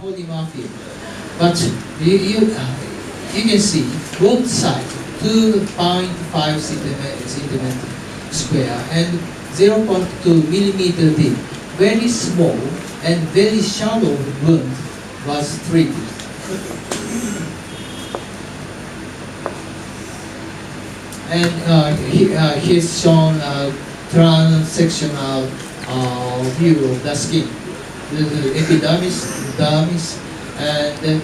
polymer film. But you can see both sides 2.5 centimeter square and 0.2 millimeter deep. Very small and very shallow wound was treated. And he's shown a trans-sectional view of the skin. The epidermis, dermis, and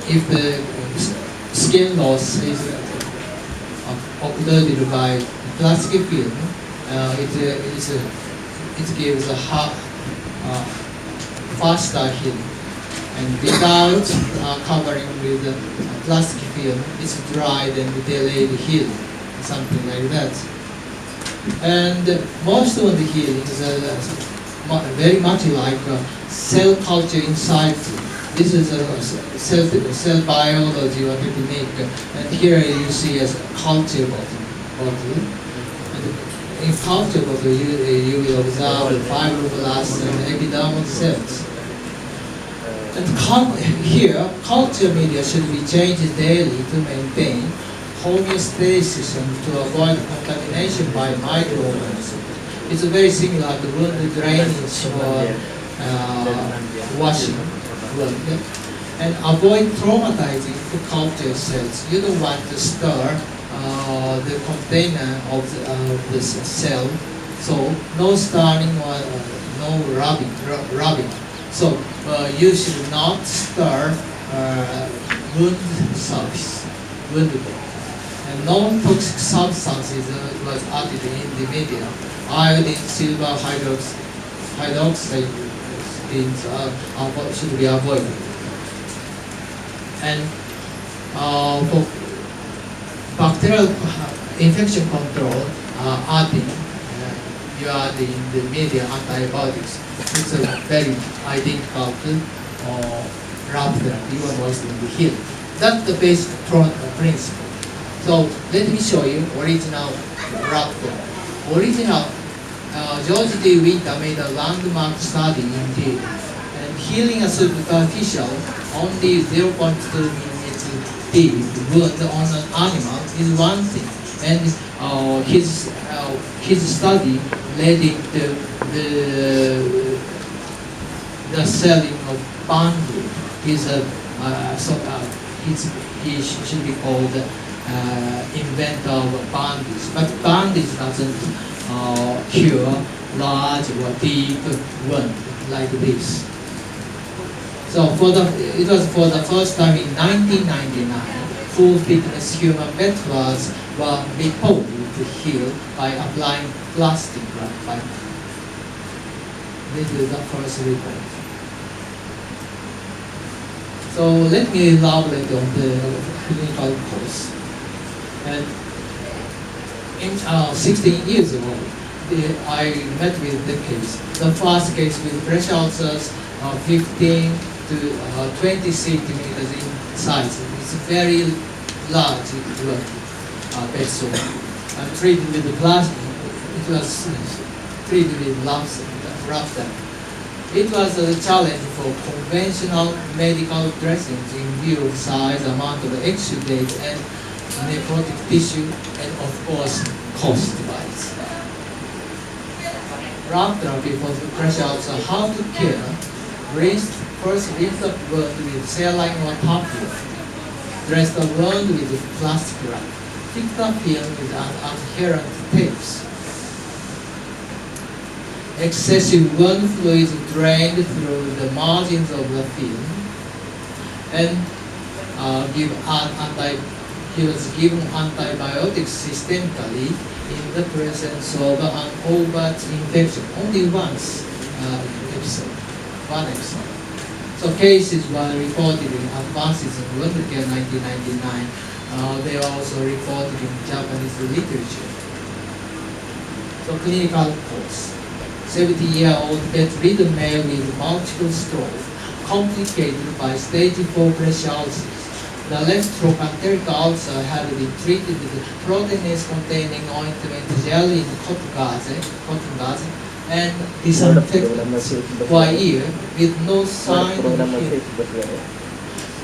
if the skin loss is occluded by plastic film, it gives a faster healing. And without covering with plastic film, it's dried and delayed healing, something like that. And most of the healings are very much like cell culture in situ. This is a cell biology or technique, and here you see as culture bottle. In culture bottle, you will observe fibroblasts and epidermal cells. And here, culture media should be changed daily to maintain homeostasis and to avoid contamination by microorganisms. It's very similar to wound drainage or washing wound. And avoid traumatizing the culture cells. You don't want to stir the container of the cell, so no stirring or no rubbing. So you should not stir wound surface, wound bed. And non-toxic substances was added in the media. Iodine, silver hydroxide should be avoided. And for bacterial infection control, you add in the media antibiotics. It's a very identical to rub therapy or moistening healing. That's the basic principle. So let me show you original rub therapy. Original, George D. Winter made a landmark study indeed. And healing a superficial, only 0.2 millimeter deep wound on an animal is one thing. And his study led into the selling of bamboo. He should be called inventor of bandage. But bandage doesn't cure large or deep wound like this. So it was for the first time in 1999, full thickness human veterans were reported to heal by applying plastic wrap. This is the first report. So let me elaborate on the clinical course. And in 16 years ago, I met with the case. The first case with pressure ulcers, 15 to 20 centimeters in size. It's a very large vessel. Treated with the plastic. It was treated with rafter. It was a challenge for conventional medical dressings in view of size, amount of exudate, and necrotic tissue, and of course, cost-wise. Rub therapy for the pressure ulcer. How to care? First rinse the wound with saline or tapioca. Dress the wound with plastic wrap. Thick the film with adherent tapes. Excessive wound fluid drained through the margins of the film, and he was given antibiotics systemically in the presence of an overt infection. Only one episode. So cases were reported in Advances in Wound Care 1999. They are also reported in Japanese literature. So clinical course. 70-year-old bedridden male with multiple stroke, complicated by stage 4 pressure ulcers. The left trochanteric ulcer had been treated with proteinase-containing ointment gel in cotton gauze, and disinfected for a year with no sign of healing.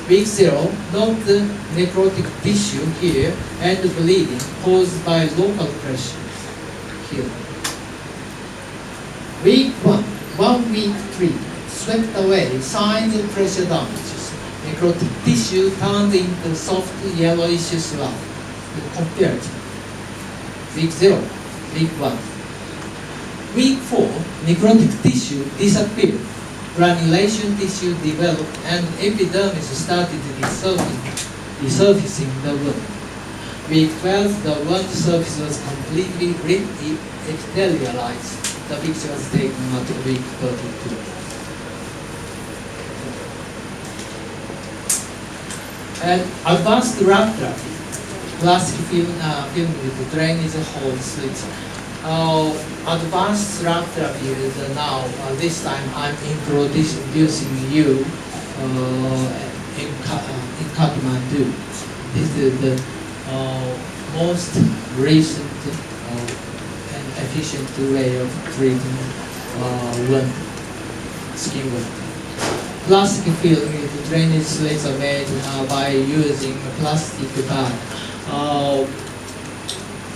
Week 0, note the necrotic tissue here and the bleeding caused by local pressure here. Week 1 week treatment, swept away signs of pressure damages. Necrotic tissue turned into soft yellowish slab compared to week 0, week 1. Week 4, necrotic tissue disappeared. Granulation tissue developed and epidermis started resurfacing the wound. Week 12, the wound surface was completely epithelialized. The picture was taken at week 32. And advanced graft therapy, plastic film with drainage hole slits. Advanced graft therapy is now, this time I'm introducing you in Kathmandu. This is the most recent and efficient way of treating wound, skin wound. Plastic film with drainage slits are made by using a plastic bag.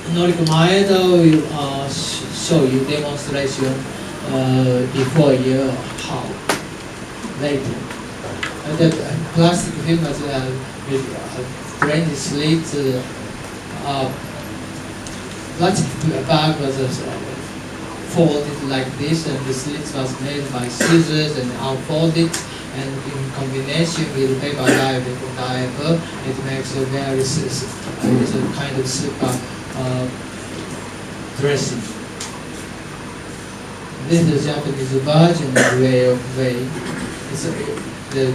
Noriko Maeda will show you demonstration before you how later. The plastic film with drainage slits, plastic bag was folded like this, and the slits was made by scissors and unfolded, and in combination with paper diaper, it makes a very it's a kind of super dressing. This is a Japanese version way. It's the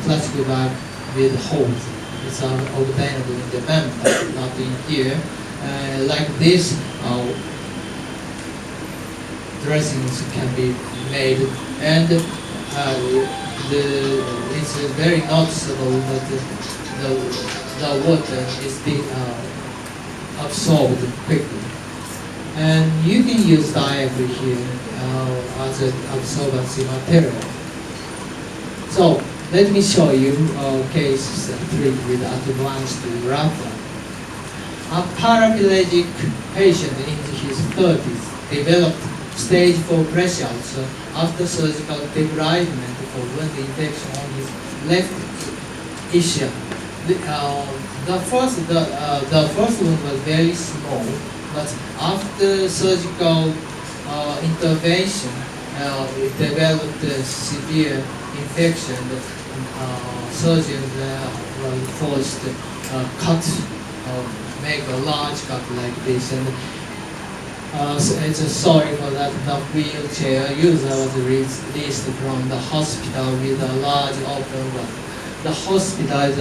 plastic bag with holes. It's obtainable in Japan, but not in here. Like this, dressings can be made, and it's very noticeable that the water is being absorbed quickly. And you can use diaper here as an absorbency material. So let me show you case 3 with advanced graft. A paraplegic patient in his 30s developed stage 4 pressure ulcer after surgical debridement for wound infection on his left ischium. The first one was very small, but after surgical intervention, it developed a severe infection. Surgeons were forced to make a large cut like this, and so it's sorry for that. The wheelchair user was released from the hospital with a large open one. The hospital is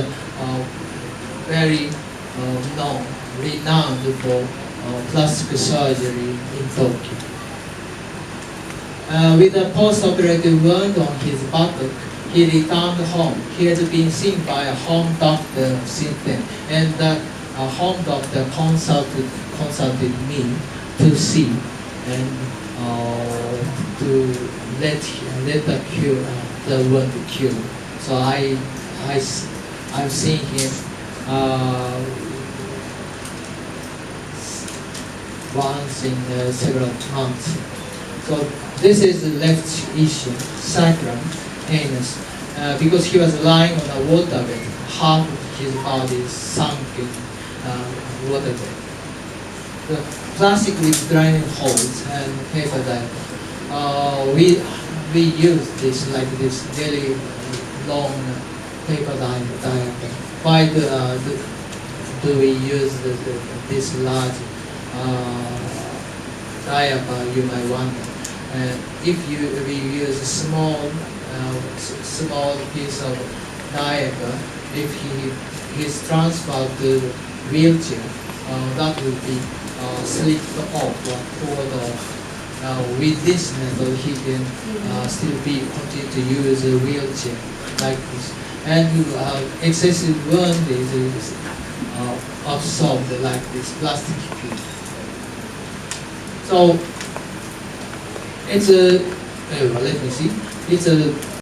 very renowned for plastic surgery in Tokyo. With a post-operative wound on his buttock, he returned home. He had been seen by a home doctor since then, and the home doctor consulted me to see and to let the wound cure. So I've seen him once in several months. So this is the left ischium, sacrum, anus. Because he was lying on a waterbed, half of his body is sunk in waterbed. The plastic with draining holes and paper diaper. We use this like this very long paper diaper. Why do we use this large diaper? You might wonder. If we use a small piece of diaper, if he is transferred to wheelchair, that will be slipped off or with this method he can still continue to use a wheelchair like this. And excessive wound is absorbed like this plastic film. So It's a, let me see, it's a